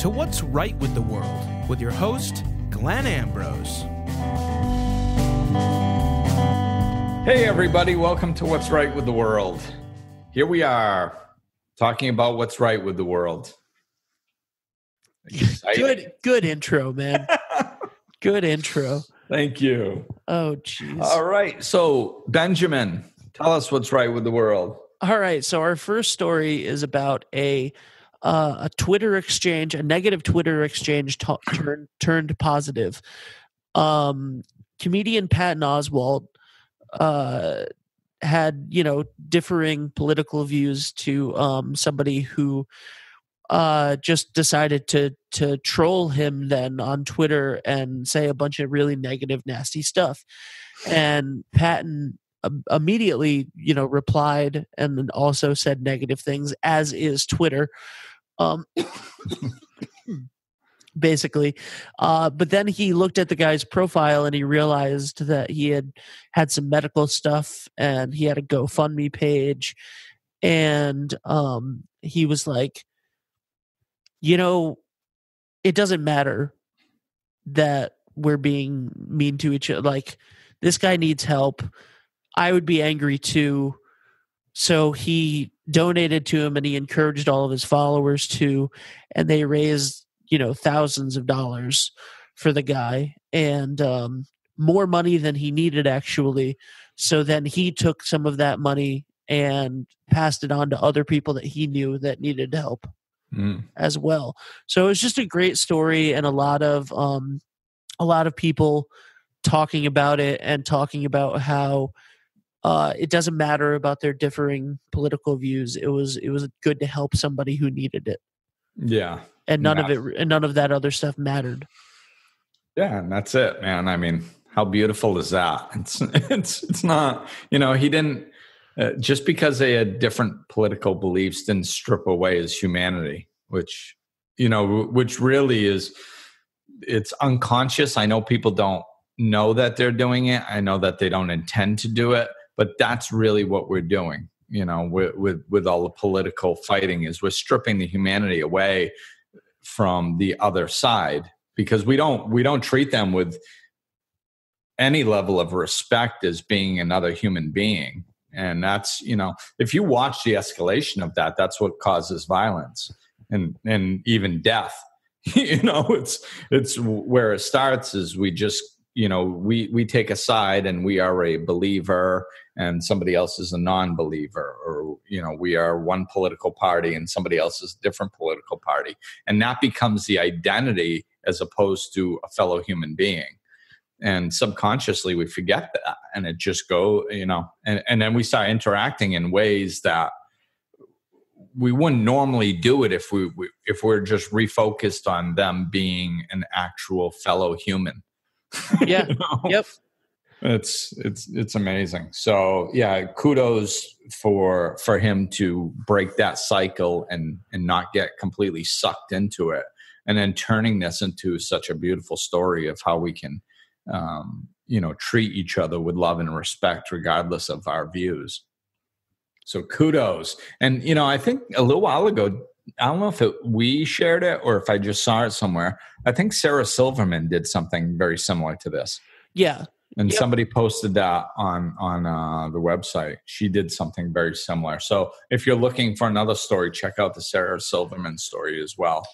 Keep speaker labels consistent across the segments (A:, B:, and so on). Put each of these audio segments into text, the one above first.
A: to What's Right with the World with your host, Glenn Ambrose.
B: Hey everybody, welcome to What's Right with the World. Here we are talking about what's right with the world.
C: Good intro, man. Good intro.
B: Thank you.
C: Oh, jeez.
B: All right. So, Benjamin, tell us what's right with the world.
C: All right. So our first story is about a Twitter exchange, a negative Twitter exchange turned positive. Comedian Patton Oswalt had, differing political views to somebody who just decided to troll him then on Twitter and say a bunch of really negative, nasty stuff. And Patton immediately, replied and then also said negative things, as is Twitter. Basically. But then he looked at the guy's profile and he realized that he had some medical stuff and he had a GoFundMe page. And he was like, it doesn't matter that we're being mean to each other. Like, this guy needs help. I would be angry too. So he donated to him and he encouraged all of his followers to, and they raised, thousands of dollars for the guy and more money than he needed, actually. So then he took some of that money and passed it on to other people that he knew that needed help as well. So it was just a great story and a lot of people talking about it and talking about how it doesn't matter about their differing political views. It was good to help somebody who needed it.
B: Yeah.
C: And none of that other stuff mattered.
B: Yeah, and that's it, man. I mean, how beautiful is that? It's not, he didn't just because they had different political beliefs didn't strip away his humanity, which really is, it's unconscious. I know people don't know that they're doing it. I know that they don't intend to do it, but that's really what we're doing. With all the political fighting, is we're stripping the humanity away from the other side, because we don't treat them with any level of respect as being another human being. And that's, if you watch the escalation of that, that's what causes violence and even death. It's where it starts is we just, we take a side and we are a believer and somebody else is a non-believer, or, we are one political party and somebody else is a different political party. And that becomes the identity as opposed to a fellow human being. And subconsciously we forget that, and it just and then we start interacting in ways that we wouldn't normally do it if we're just refocused on them being an actual fellow human.
C: Yeah. Yep.
B: It's amazing. So yeah, kudos for him to break that cycle and not get completely sucked into it, and then turning this into such a beautiful story of how we can treat each other with love and respect regardless of our views. So kudos. And I think a little while ago, I don't know if we shared it or if I just saw it somewhere, I think Sarah Silverman did something very similar to this.
C: Yeah.
B: And somebody posted that on the website. She did something very similar. So if you're looking for another story, check out the Sarah Silverman story as well.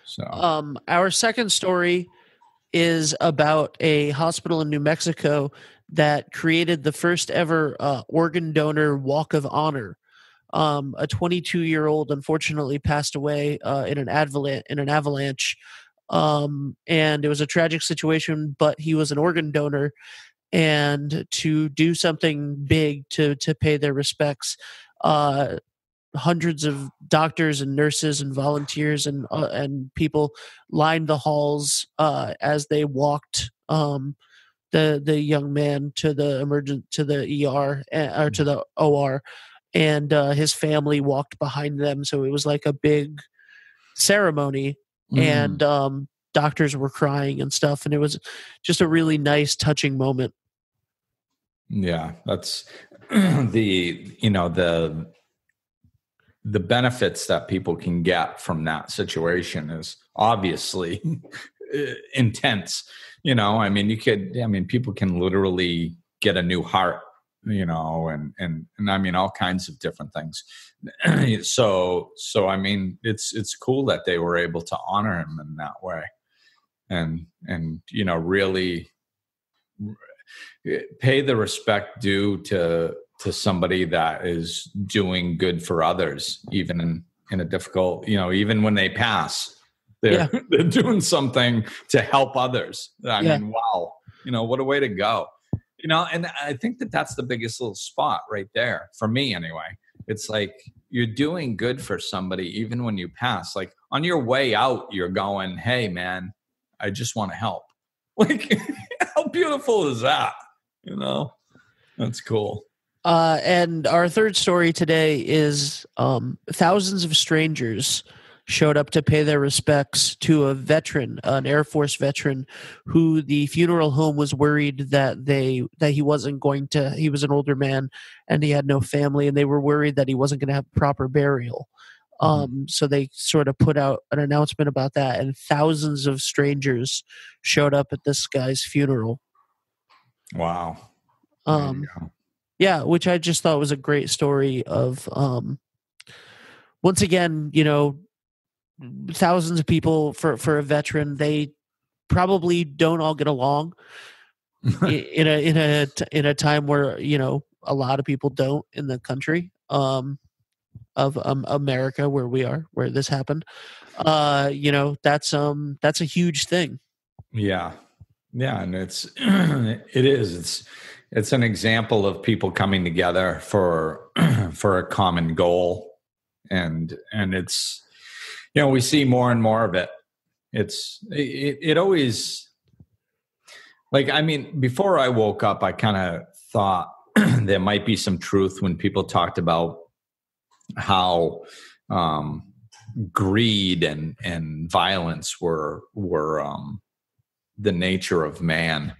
B: So
C: our second story is about a hospital in New Mexico that created the first ever organ donor walk of honor. A 22-year-old unfortunately passed away in an avalanche. And it was a tragic situation, but he was an organ donor, and to do something big to pay their respects, hundreds of doctors and nurses and volunteers and people lined the halls as they walked the young man to the ER or to the OR, and his family walked behind them. So it was like a big ceremony. And doctors were crying and stuff, and it was just a really nice, touching moment.
B: Yeah, that's the the benefits that people can get from that situation is obviously intense. I mean, people can literally get a new heart, and I mean, all kinds of different things. So I mean, it's cool that they were able to honor him in that way, and really pay the respect due to somebody that is doing good for others, even in a difficult, even when they pass, they're doing something to help others. I mean, wow, what a way to go. And I think that's the biggest little spot right there for me anyway. It's like you're doing good for somebody even when you pass. Like on your way out, you're going, hey man, I just want to help. Like how beautiful is that? That's cool.
C: And our third story today is thousands of strangers showed up to pay their respects to a veteran, an Air Force veteran, who the funeral home was worried that he wasn't going to. He was an older man and he had no family, and they were worried that he wasn't going to have proper burial. So they sort of put out an announcement about that, and thousands of strangers showed up at this guy's funeral.
B: Wow.
C: Yeah, which I just thought was a great story of, once again, thousands of people for a veteran. They probably don't all get along in a time where, a lot of people don't in the country of America where we are, where this happened. That's a huge thing.
B: Yeah. Yeah. And it's an example of people coming together for a common goal. And it's, we see more and more of it. It always, like, I mean, before I woke up, I kind of thought there might be some truth when people talked about how greed and violence were the nature of man,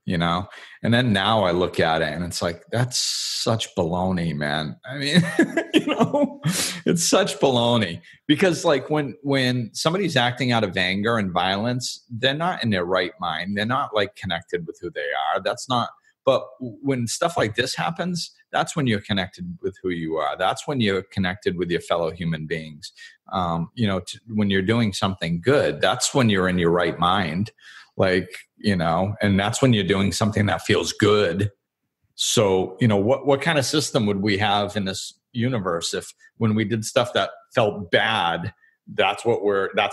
B: and then now I look at it and it's like, that's such baloney, man. I mean, it's such baloney, because like when somebody's acting out of anger and violence, they're not in their right mind. They're not like connected with who they are. That's not, but when stuff like this happens, that's when you're connected with who you are. That's when you're connected with your fellow human beings. When you're doing something good, that's when you're in your right mind. Like, and that's when you're doing something that feels good. So, what kind of system would we have in this universe if when we did stuff that felt bad, that's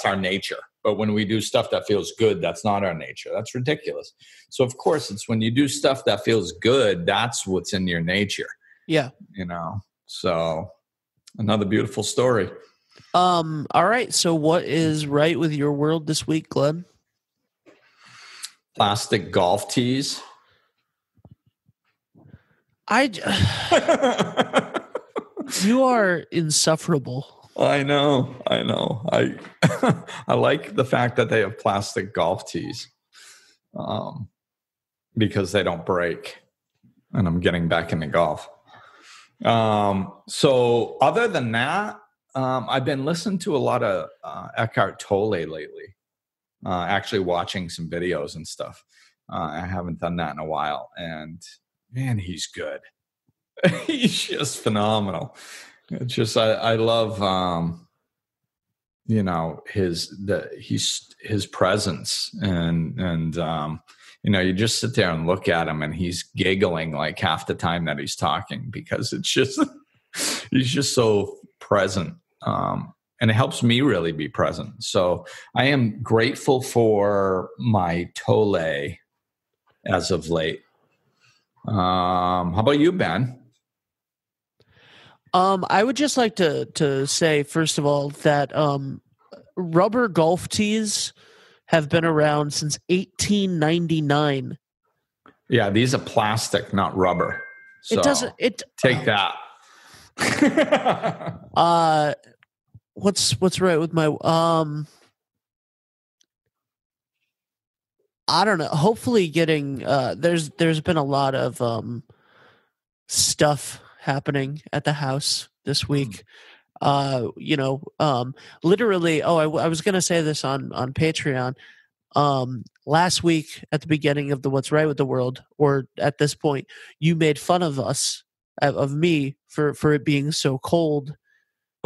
B: our nature. But when we do stuff that feels good, that's not our nature. That's ridiculous. So of course it's when you do stuff that feels good, that's what's in your nature.
C: Yeah.
B: So another beautiful story.
C: All right. So what is right with your world this week, Glenn?
B: Plastic golf tees.
C: You are insufferable.
B: I know. I like the fact that they have plastic golf tees, because they don't break, and I'm getting back into golf. So other than that, I've been listening to a lot of Eckhart Tolle lately. Actually watching some videos and stuff. I haven't done that in a while, and man, he's good. He's just phenomenal. It's just I love his presence, and you just sit there and look at him and he's giggling like half the time that he's talking, because it's just he's just so present, and it helps me really be present. So I am grateful for my Tolle as of late. How about you, Ben?
C: I would just like to say, first of all, that rubber golf tees have been around since 1899.
B: Yeah, these are plastic, not rubber. So take that.
C: What's right with my I don't know. Hopefully getting there's been a lot of stuff happening at the house this week. Literally, I was going to say this on Patreon. Last week at the beginning of the What's Right with the World, or at this point, you made fun of me for it being so cold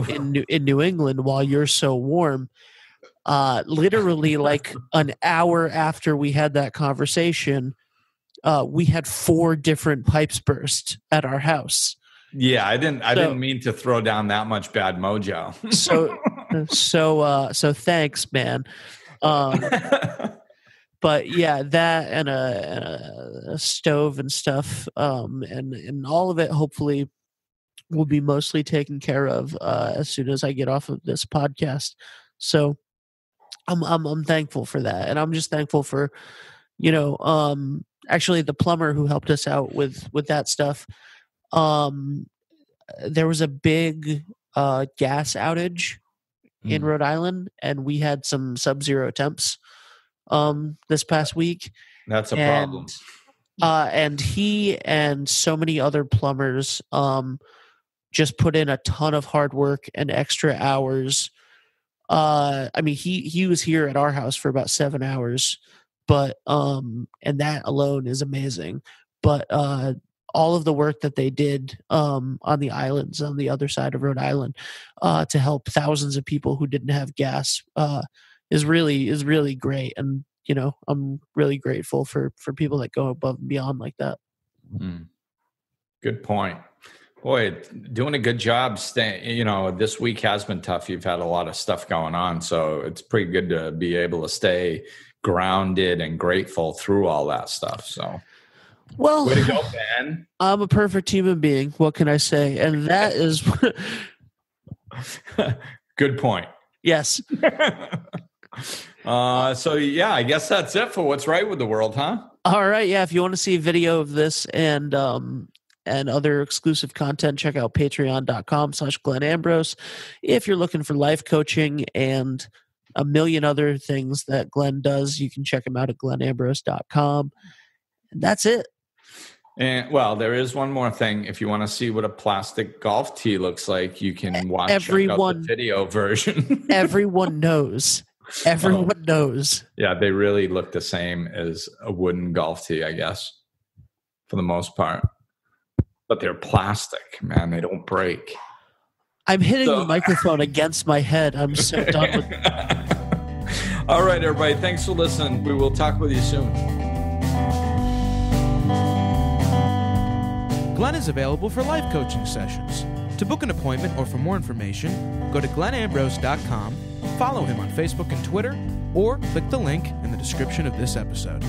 C: in New England while you're so warm. Literally like an hour after we had that conversation, we had 4 different pipes burst at our house.
B: Yeah, I didn't mean to throw down that much bad mojo.
C: So thanks, man. But yeah, that and a stove and stuff, and all of it hopefully will be mostly taken care of as soon as I get off of this podcast. So I'm thankful for that, and I'm just thankful for actually the plumber who helped us out with that stuff. There was a big gas outage in Rhode Island, and we had some sub-zero temps this past week.
B: That's a problem.
C: And he and so many other plumbers just put in a ton of hard work and extra hours. He was here at our house for about 7 hours, but and that alone is amazing. But all of the work that they did on the islands on the other side of Rhode Island to help thousands of people who didn't have gas is really great. And I'm really grateful for people that go above and beyond like that.
B: Good point. Boy, doing a good job staying, this week has been tough. You've had a lot of stuff going on, so it's pretty good to be able to stay grounded and grateful through all that stuff. So,
C: well,
B: way to go, Ben.
C: I'm a perfect human being. What can I say? And that is
B: good point.
C: Yes.
B: So yeah, I guess that's it for What's Right with the World, huh?
C: All right. Yeah. If you want to see a video of this and other exclusive content, check out patreon.com/Glenn Ambrose. If you're looking for life coaching and a million other things that Glenn does, you can check him out at glennambrose.com. And that's it.
B: And well, there is one more thing. If you want to see what a plastic golf tee looks like, you can watch the video version. Everyone knows. Everyone knows. Yeah, they really look the same as a wooden golf tee, I guess, for the most part. But they're plastic, man. They don't break.
C: I'm hitting the microphone against my head. I'm so done with it.
B: All right, everybody. Thanks for listening. We will talk with you soon.
A: Glenn is available for life coaching sessions. To book an appointment or for more information, go to glennambrose.com, follow him on Facebook and Twitter, or click the link in the description of this episode.